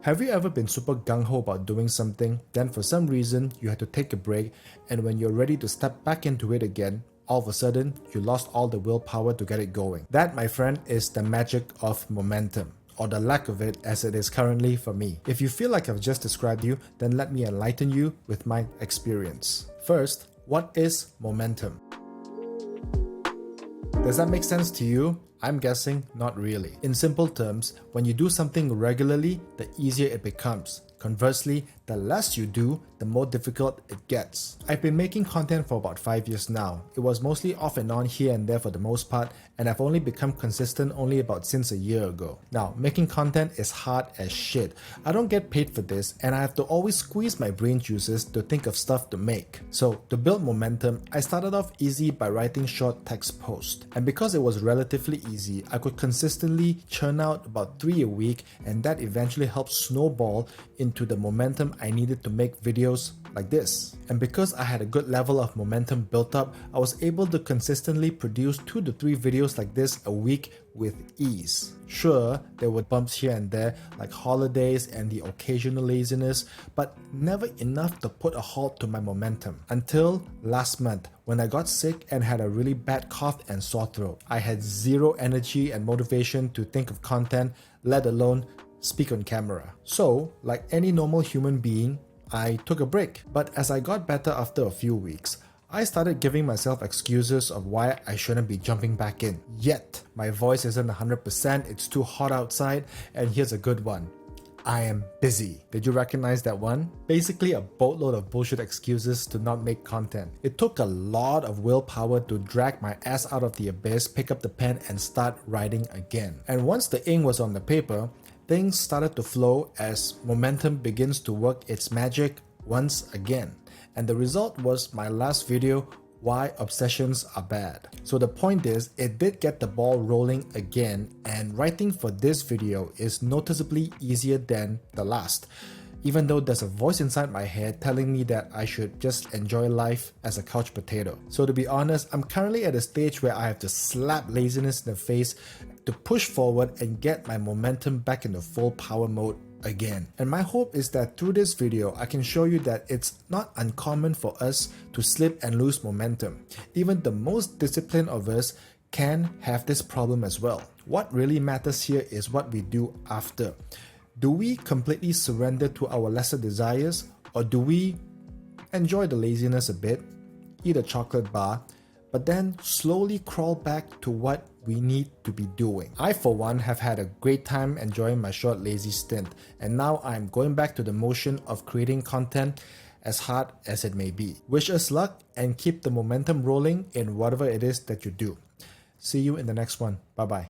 Have you ever been super gung-ho about doing something, then for some reason you had to take a break, and when you're ready to step back into it again, all of a sudden you lost all the willpower to get it going? That, my friend, is the magic of momentum, or the lack of it as it is currently for me. If you feel like I've just described you, then let me enlighten you with my experience. First, what is momentum? Does that make sense to you? I'm guessing not really. In simple terms, when you do something regularly, the easier it becomes. Conversely, the less you do, the more difficult it gets. I've been making content for about 5 years now. It was mostly off and on here and there for the most part, and I've only become consistent only about since a year ago. Now, making content is hard as shit. I don't get paid for this, and I have to always squeeze my brain juices to think of stuff to make. So, to build momentum, I started off easy by writing short text posts. And because it was relatively easy, I could consistently churn out about 3 a week, and that eventually helped snowball into the momentum I needed to make videos like this. And because I had a good level of momentum built up, I was able to consistently produce 2 to 3 videos like this a week with ease. Sure, there were bumps here and there, like holidays and the occasional laziness, but never enough to put a halt to my momentum. Until last month, when I got sick and had a really bad cough and sore throat. I had zero energy and motivation to think of content, let alone speak on camera. So, like any normal human being, I took a break. But as I got better after a few weeks, I started giving myself excuses of why I shouldn't be jumping back in. Yet, my voice isn't 100%, it's too hot outside, and here's a good one. I am busy. Did you recognize that one? Basically a boatload of bullshit excuses to not make content. It took a lot of willpower to drag my ass out of the abyss, pick up the pen and start writing again. And once the ink was on the paper, things started to flow as momentum begins to work its magic once again. And the result was my last video, Why Obsessions Are Bad. So the point is, it did get the ball rolling again, and writing for this video is noticeably easier than the last, even though there's a voice inside my head telling me that I should just enjoy life as a couch potato. So to be honest, I'm currently at a stage where I have to slap laziness in the face to push forward and get my momentum back into full power mode again. And my hope is that through this video, I can show you that it's not uncommon for us to slip and lose momentum. Even the most disciplined of us can have this problem as well. What really matters here is what we do after. Do we completely surrender to our lesser desires, or do we enjoy the laziness a bit, eat a chocolate bar, but then slowly crawl back to what we need to be doing? I, for one, have had a great time enjoying my short lazy stint, and now I'm going back to the motion of creating content, as hard as it may be. Wish us luck and keep the momentum rolling in whatever it is that you do. See you in the next one. Bye bye.